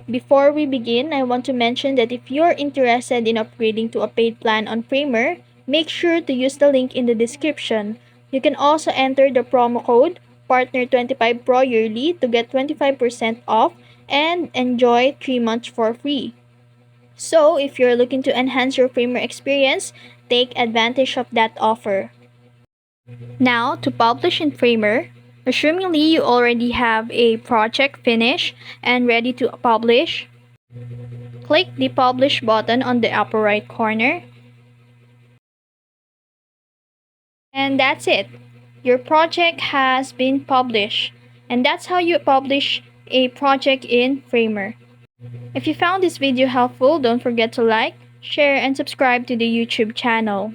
Before we begin, I want to mention that if you're interested in upgrading to a paid plan on Framer, make sure to use the link in the description. You can also enter the promo code Partner25 Pro yearly to get 25% off and enjoy 3 months for free. So, if you're looking to enhance your Framer experience, take advantage of that offer. Now, to publish in Framer, assumingly you already have a project finished and ready to publish, click the Publish button on the upper right corner. And that's it. Your project has been published. And that's how you publish a project in Framer. If you found this video helpful, don't forget to like, share, and subscribe to the YouTube channel.